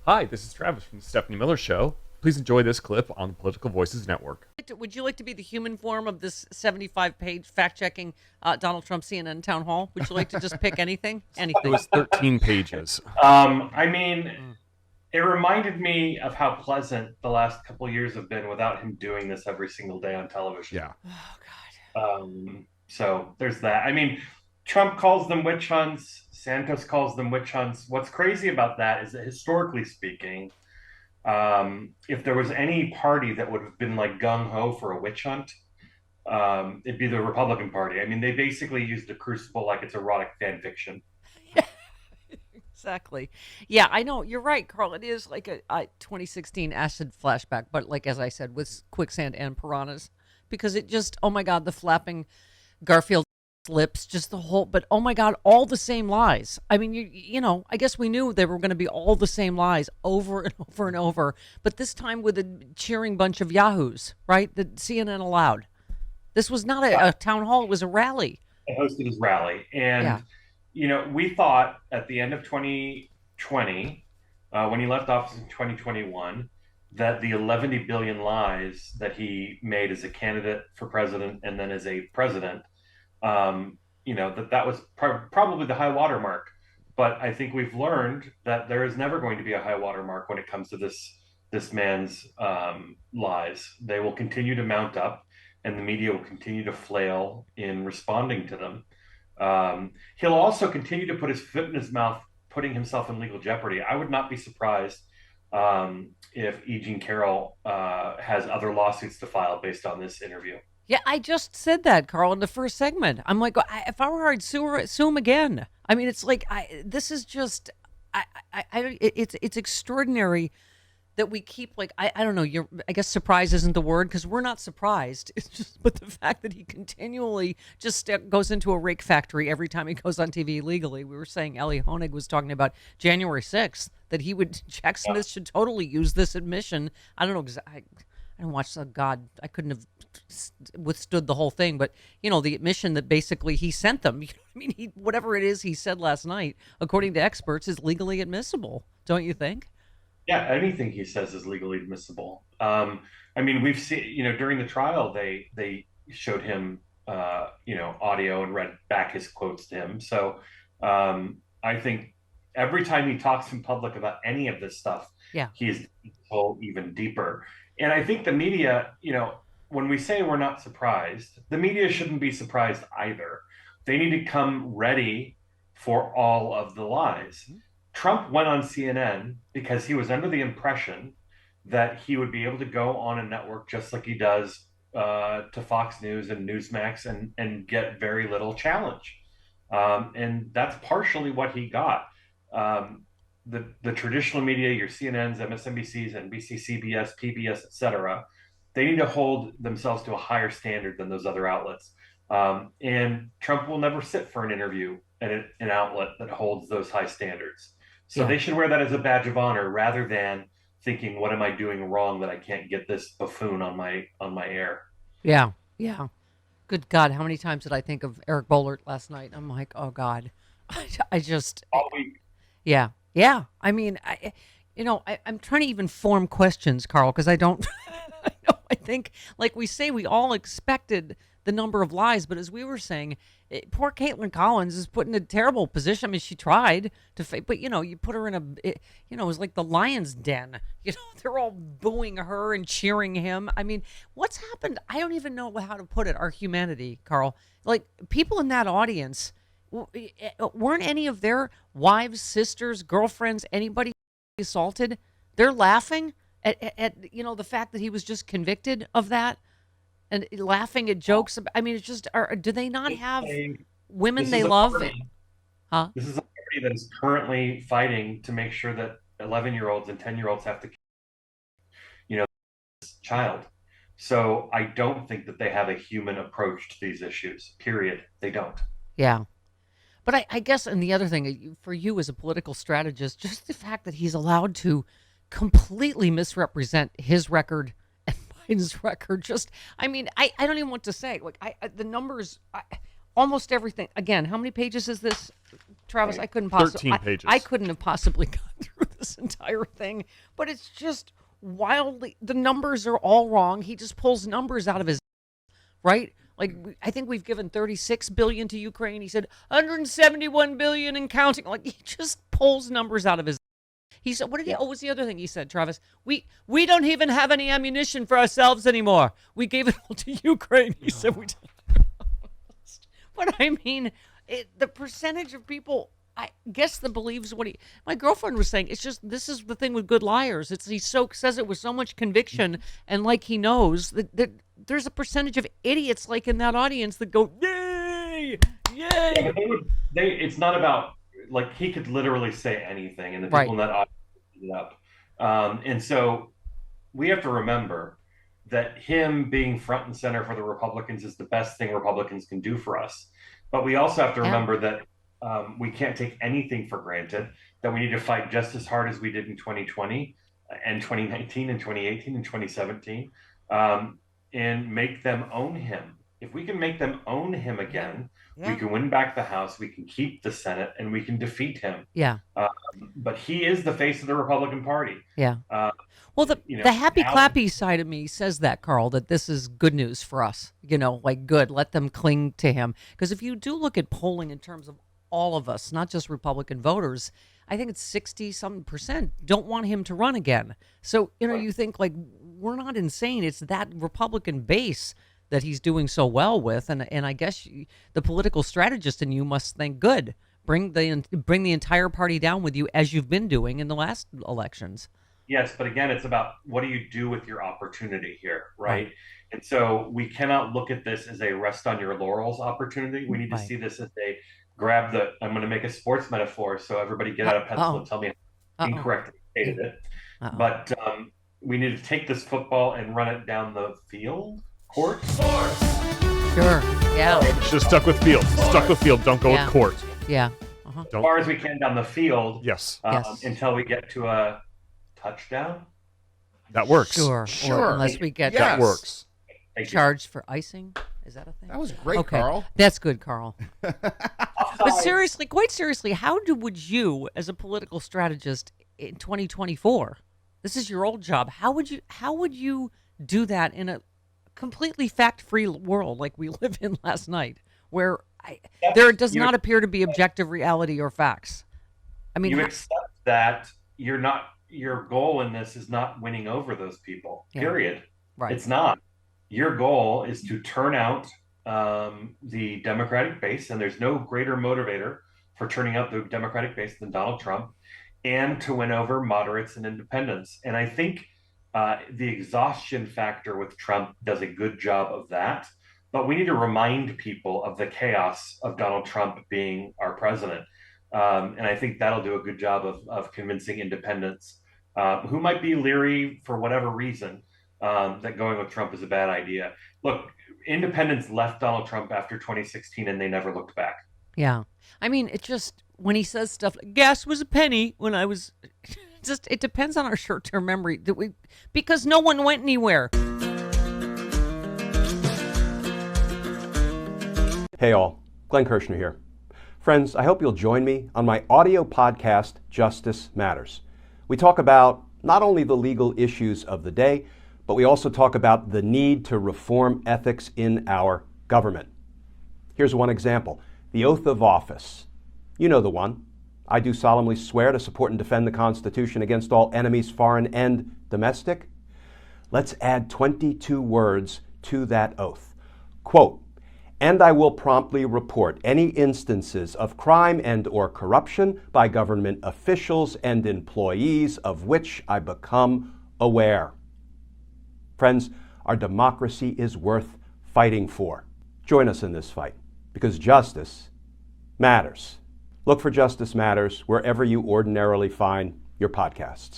Hi, this is Travis from the Stephanie Miller Show. Please enjoy this clip on the Political Voices Network. Would you like to be the human form of this 75-page fact-checking Donald Trump CNN town hall? Would you like to just pick anything? It Anything. was 13 pages. It reminded me of how pleasant the last couple of years have been without him doing this every single day on television. Yeah. Oh, God. So there's that. Trump calls them witch hunts. Santos calls them witch hunts. What's crazy about that is that historically speaking, if there was any party that would have been like gung-ho for a witch hunt, it'd be the Republican Party. They basically used the Crucible like it's erotic fan fiction. Exactly. Yeah, I know. You're right, Carl. It is like a 2016 acid flashback, but like, as I said, with quicksand and piranhas, because it just, oh my God, the flapping Garfield lips, just the whole, but oh my God, all the same lies. I guess we knew they were going to be all the same lies over and over and over, but this time with a cheering bunch of yahoos, right? That CNN allowed. This was not a town hall, it was a rally. He hosted his rally. And, we thought at the end of 2020, when he left office in 2021, that the 11 billion lies that he made as a candidate for president and then as a president, that was probably the high water mark. But I think we've learned that there is never going to be a high water mark when it comes to this man's lies. They will continue to mount up, and the media will continue to flail in responding to them. He'll also continue to put his foot in his mouth, putting himself in legal jeopardy. I would not be surprised if E. Jean Carroll has other lawsuits to file based on this interview. Yeah, I just said that, Carl, in the first segment. I'm like, if I were her, I'd sue him again. It's like, this is just, it's extraordinary that we keep, like, I don't know, I guess surprise isn't the word, because we're not surprised. It's just, but the fact that he continually just goes into a rake factory every time he goes on TV legally. We were saying Ellie Honig was talking about January 6th, that Jack Smith should totally use this admission. I don't know, I didn't watch, God, I couldn't have withstood the whole thing, but the admission that basically he sent them. Whatever it is he said last night, according to experts, is legally admissible. Don't you think? Yeah, anything he says is legally admissible. We've seen, during the trial, they showed him, audio and read back his quotes to him. So I think every time he talks in public about any of this stuff, he's go even deeper. And I think the media, when we say we're not surprised, the media shouldn't be surprised either. They need to come ready for all of the lies. Mm-hmm. Trump went on CNN because he was under the impression that he would be able to go on a network just like he does to Fox News and Newsmax and get very little challenge. And that's partially what he got. The traditional media, your CNNs, MSNBCs, NBC, CBS, PBS, etc., they need to hold themselves to a higher standard than those other outlets. And Trump will never sit for an interview at an outlet that holds those high standards. So they should wear that as a badge of honor rather than thinking, what am I doing wrong that I can't get this buffoon on my air? Yeah. Good God, how many times did I think of Eric Boehlert last night? I'm like, oh God, I just all week. Yeah. I'm trying to even form questions, Carl, because I don't. I think, like we say, we all expected the number of lies, but as we were saying, poor Caitlin Collins is put in a terrible position. She tried to, but you put her in it was like the lion's den. They're all booing her and cheering him. What's happened? I don't even know how to put it. Our humanity, Carl. Like, people in that audience, weren't any of their wives, sisters, girlfriends, anybody assaulted? They're laughing at the fact that he was just convicted of that. And laughing at jokes. It's just, do they not have women they love? Huh? This is a party that is currently fighting to make sure that 11-year-olds and 10-year-olds have to, child. So I don't think that they have a human approach to these issues, period. They don't. Yeah. But I guess, and the other thing, for you as a political strategist, just the fact that he's allowed to completely misrepresent his record Biden's record. Just, I don't even want to say. Like, the numbers, almost everything. Again, how many pages is this, Travis? I couldn't possibly. 13 pages. I couldn't have possibly gone through this entire thing, but it's just wildly, the numbers are all wrong. He just pulls numbers out of his, right? Like, I think we've given 36 billion to Ukraine. He said 171 billion and counting. Like, he just pulls numbers out of his. He said, what was the other thing he said, Travis? We don't even have any ammunition for ourselves anymore. We gave it all to Ukraine. He said we did. But I mean, the percentage of people, I guess, that believes what my girlfriend was saying. It's just, this is the thing with good liars. He says it with so much conviction, and like he knows that there's a percentage of idiots like in that audience that go, yay, yay. It's not about, like, he could literally say anything, and the people in that audience eat it up. And so we have to remember that him being front and center for the Republicans is the best thing Republicans can do for us. But we also have to remember that we can't take anything for granted, that we need to fight just as hard as we did in 2020 and 2019 and 2018 and 2017, and make them own him. If we can make them own him again, we can win back the House, we can keep the Senate, and we can defeat him. Yeah. But he is the face of the Republican Party. Yeah. Well, the happy clappy side of me says that, Karl, that this is good news for us. Like, good. Let them cling to him. Because if you do look at polling in terms of all of us, not just Republican voters, I think it's 60-something% don't want him to run again. So, you think, like, we're not insane. It's that Republican base that he's doing so well with, and I guess the political strategist in you must think, good, bring the entire party down with you, as you've been doing in the last elections. Yes, but again, it's about, what do you do with your opportunity here, right? And so we cannot look at this as a rest on your laurels opportunity. We need to see this as a grab I'm going to make a sports metaphor, so everybody get out a pencil and tell me how incorrectly I stated it. But we need to take this football and run it down the field. Court? Sports! Sure, yeah. Should have stuck with field. Stuck with field. Don't go with court. Yeah. As far as we can down the field. Yes. Until we get to a touchdown. That works. Sure. Or unless we get that works. Charged for icing. Is that a thing? That was great, Karl. That's good, Karl. But seriously, quite seriously, would you, as a political strategist in 2024, this is your old job, how would you do that in a completely fact-free world like we live in last night, where there does not appear to be objective reality or facts? I mean, you accept that your goal in this is not winning over those people, period. Right. It's not. Your goal is to turn out the Democratic base, and there's no greater motivator for turning out the Democratic base than Donald Trump, and to win over moderates and independents. And I think the exhaustion factor with Trump does a good job of that. But we need to remind people of the chaos of Donald Trump being our president. And I think that'll do a good job of convincing independents who might be leery for whatever reason that going with Trump is a bad idea. Look, independents left Donald Trump after 2016 and they never looked back. Yeah. I mean, it just, when he says stuff like gas was a penny when I was, it depends on our short-term memory because no one went anywhere. Hey all, Glenn Kirshner here. Friends, I hope you'll join me on my audio podcast, Justice Matters. We talk about not only the legal issues of the day, but we also talk about the need to reform ethics in our government. Here's one example, the oath of office. You know the one. I do solemnly swear to support and defend the Constitution against all enemies, foreign and domestic. Let's add 22 words to that oath. Quote, and I will promptly report any instances of crime and or corruption by government officials and employees of which I become aware. Friends, our democracy is worth fighting for. Join us in this fight because justice matters. Look for Justice Matters wherever you ordinarily find your podcasts.